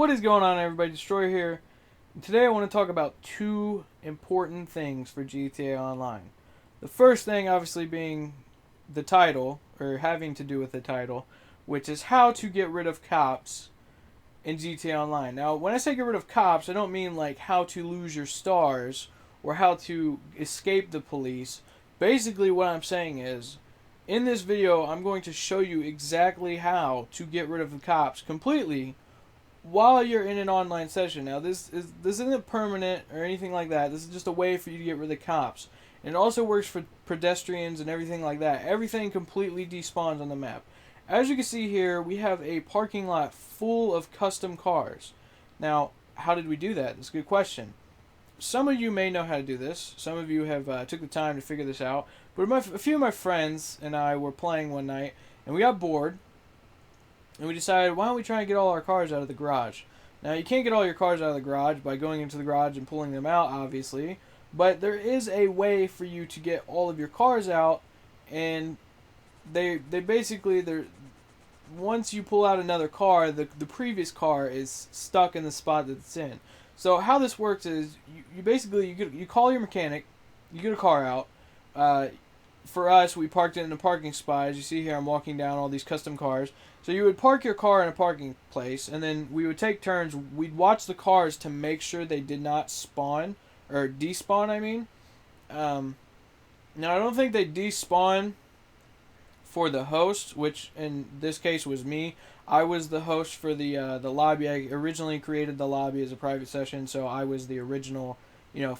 What is going on, everybody? Destroyer here. And today I want to talk about two important things for GTA Online. The first thing, obviously, being the title, or having to do with the title, which is how to get rid of cops in GTA Online. Now, when I say get rid of cops, I don't mean like how to lose your stars or how to escape the police. Basically, what I'm saying is, in this video, I'm going to show you exactly how to get rid of the cops completely while you're in an online session. Now, this isn't permanent or anything like that. This is just a way for you to get rid of the cops. And it also works for pedestrians and everything like that. Everything completely despawns on the map. As you can see here, we have a parking lot full of custom cars. Now, how did we do that? That's a good question. Some of you may know how to do this. Some of you have took the time to figure this out. But a few of my friends and I were playing one night, and we got bored. And we decided, why don't we try and get all our cars out of the garage? Now, you can't get all your cars out of the garage by going into the garage and pulling them out, obviously. But there is a way for you to get all of your cars out, and they basically, once you pull out another car, the previous car is stuck in the spot that it's in. So how this works is, you call your mechanic, you get a car out. For us, we parked it in a parking spot. As you see here, I'm walking down all these custom cars. So you would park your car in a parking place, and then we would take turns. We'd watch the cars to make sure they did not spawn, or despawn, I mean. Now, I don't think they despawn for the host, which in this case was me. I was the host for the lobby. I originally created the lobby as a private session, so I was the original,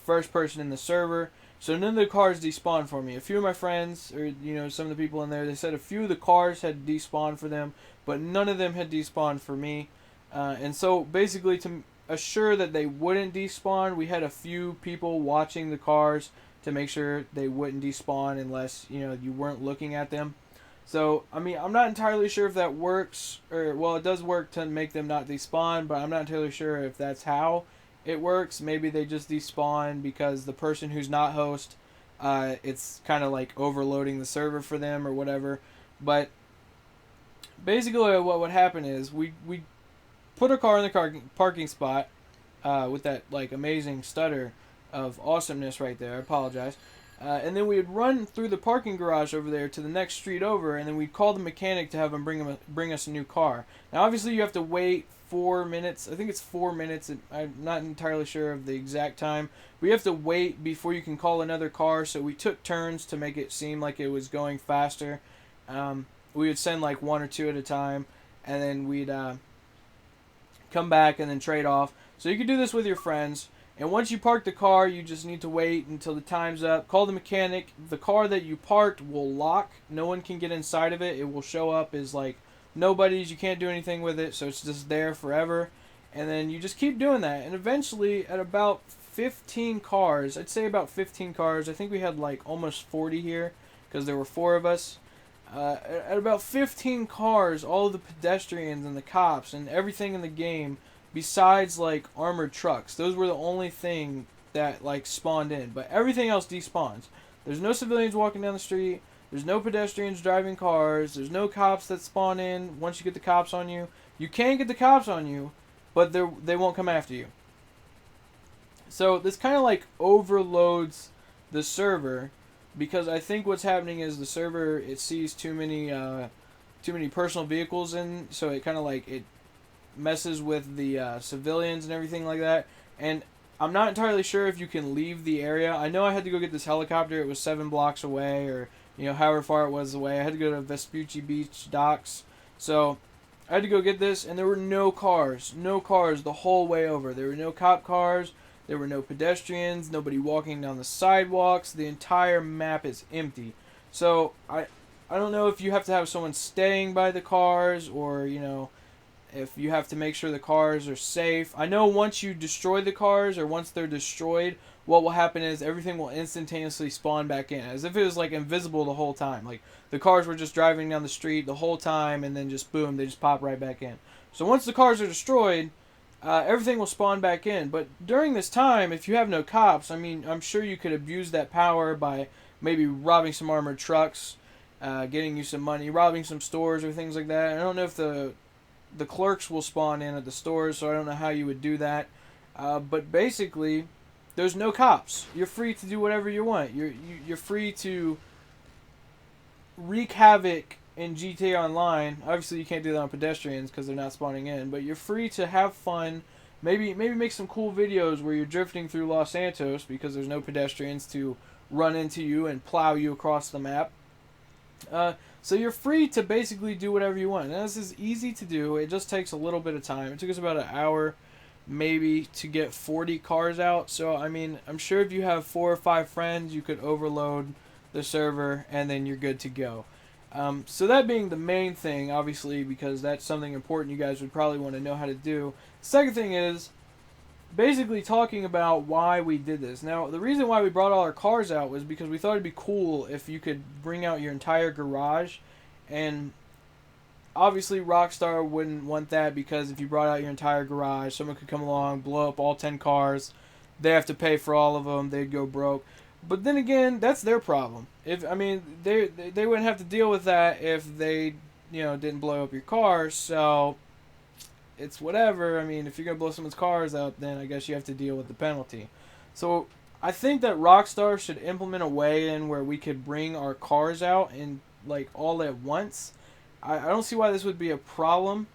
first person in the server. So none of the cars despawned for me. A few of my friends, or some of the people in there, they said a few of the cars had despawned for them, but none of them had despawned for me. And so basically, to assure that they wouldn't despawn, we had a few people watching the cars to make sure they wouldn't despawn unless you weren't looking at them. So I mean, I'm not entirely sure if that works, or well, it does work to make them not despawn, but I'm not entirely sure if that's how it works. Maybe they just despawn because the person who's not host, it's kind of like overloading the server for them or whatever. But basically what would happen is we put a car in the parking spot with that like amazing stutter of awesomeness right there. I apologize. And then we would run through the parking garage over there to the next street over, and then we'd call the mechanic to have him bring us a new car. Now, obviously, you have to wait 4 minutes. I think it's 4 minutes. I'm not entirely sure of the exact time. But you have to wait before you can call another car, so we took turns to make it seem like it was going faster. We would send like one or two at a time, and then we'd come back and then trade off. So you could do this with your friends. And once you park the car, you just need to wait until the time's up. Call the mechanic. The car that you parked will lock. No one can get inside of it. It will show up as like nobody's. You can't do anything with it, so it's just there forever. And then you just keep doing that. And eventually, at about 15 cars, I'd say about 15 cars. I think we had like almost 40 here because there were 4 of us. At about 15 cars, all of the pedestrians and the cops and everything in the game, besides like armored trucks, those were the only thing that like spawned in, but everything else despawns. There's no civilians walking down the street, there's no pedestrians driving cars, there's no cops that spawn in. Once you get the cops on you, you can get the cops on you, but they won't come after you. So this kind of like overloads the server, because I think what's happening is the server, it sees too many personal vehicles in, so it kind of like it messes with the civilians and everything like that. And I'm not entirely sure if you can leave the area. I know I had to go get this helicopter. It was 7 blocks away, or however far it was away. I had to go to Vespucci Beach docks, so I had to go get this, and there were no cars the whole way over. There were no cop cars, there were no pedestrians, nobody walking down the sidewalks. The entire map is empty. So I don't know if you have to have someone staying by the cars, or if you have to make sure the cars are safe. I know once you destroy the cars, or once they're destroyed, what will happen is everything will instantaneously spawn back in, as if it was like invisible the whole time. Like the cars were just driving down the street the whole time, and then just boom, they just pop right back in. So once the cars are destroyed, everything will spawn back in. But during this time, if you have no cops, I mean, I'm sure you could abuse that power by maybe robbing some armored trucks, getting you some money, robbing some stores or things like that. I don't know if the the clerks will spawn in at the stores, so I don't know how you would do that. But basically, there's no cops. You're free to do whatever you want. You're free to wreak havoc in GTA Online. Obviously, you can't do that on Pedestrians because they're not spawning in. But you're free to have fun. Maybe make some cool videos where you're drifting through Los Santos because there's no pedestrians to run into you and plow you across the map. So you're free to basically do whatever you want. And this is easy to do. It just takes a little bit of time. It took us about an hour maybe to get 40 cars out. So, I mean, I'm sure if you have 4 or 5 friends, you could overload the server and then you're good to go. So that being the main thing, obviously, because that's something important you guys would probably want to know how to do. Second thing is basically talking about why we did this. Now, the reason why we brought all our cars out was because we thought it'd be cool if you could bring out your entire garage, and obviously Rockstar wouldn't want that because if you brought out your entire garage, someone could come along, blow up all 10 cars, they have to pay for all of them, they'd go broke. But then again, that's their problem. If I mean, they wouldn't have to deal with that if they, didn't blow up your car. So it's whatever. I mean, if you're gonna blow someone's cars up, then I guess you have to deal with the penalty. So I think that Rockstar should implement a way in where we could bring our cars out and like all at once. I don't see why this would be a problem.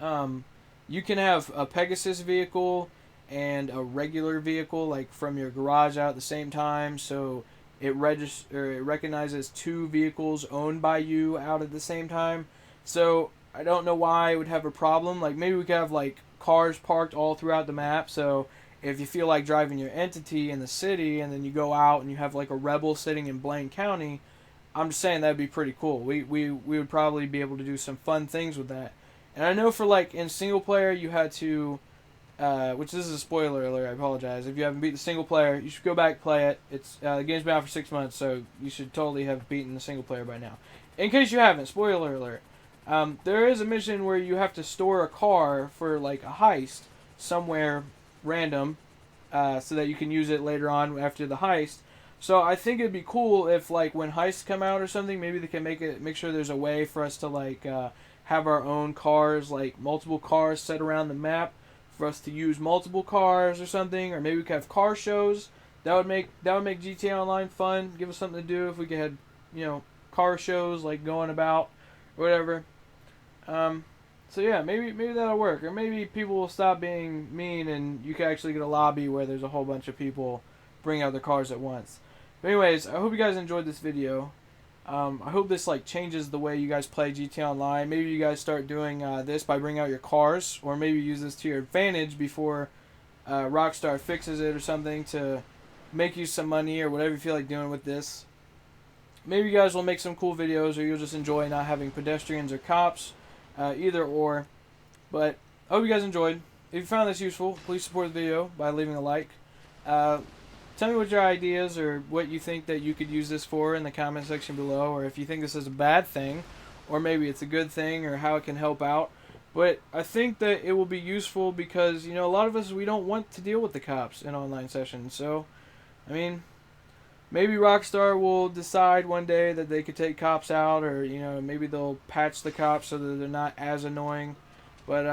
You can have a Pegasus vehicle and a regular vehicle like from your garage out at the same time, so it recognizes 2 vehicles owned by you out at the same time. So I don't know why it would have a problem. Like maybe we could have like cars parked all throughout the map, so if you feel like driving your entity in the city and then you go out and you have like a rebel sitting in Blaine County, I'm just saying that'd be pretty cool. We would probably be able to do some fun things with that. And I know for like in single player you had to which this is a spoiler alert, I apologize. If you haven't beat the single player, you should go back and play it. It's the game's been out for 6 months, so you should totally have beaten the single player by now. In case you haven't, spoiler alert. There is a mission where you have to store a car for like a heist somewhere random, so that you can use it later on after the heist. So I think it'd be cool if like when heists come out or something, maybe they can make sure there's a way for us to like have our own cars, like multiple cars set around the map, for us to use multiple cars or something, or maybe we could have car shows. That would make GTA Online fun. Give us something to do if we could have car shows like going about or whatever. So yeah, maybe that'll work, or maybe people will stop being mean and you can actually get a lobby where there's a whole bunch of people bring out their cars at once. But anyways, I hope you guys enjoyed this video. I hope this like changes the way you guys play GTA Online. Maybe you guys start doing this by bringing out your cars, or maybe use this to your advantage before Rockstar fixes it or something to make you some money or whatever you feel like doing with this. Maybe you guys will make some cool videos, or you'll just enjoy not having pedestrians or cops, either or. But I hope you guys enjoyed. If you found this useful, please support the video by leaving a like. Tell me what your ideas or what you think that you could use this for in the comment section below, or if you think this is a bad thing, or maybe it's a good thing, or how it can help out. But I think that it will be useful because, a lot of us, we don't want to deal with the cops in online sessions. So, I mean, maybe Rockstar will decide one day that they could take cops out, or, maybe they'll patch the cops so that they're not as annoying. But,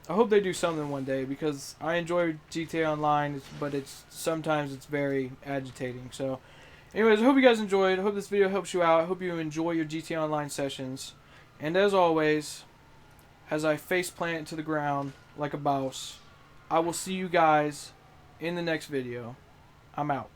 I hope they do something one day because I enjoy GTA Online, but sometimes it's very agitating. So, anyways, I hope you guys enjoyed. I hope this video helps you out. I hope you enjoy your GTA Online sessions. And as always, as I faceplant to the ground like a boss, I will see you guys in the next video. I'm out.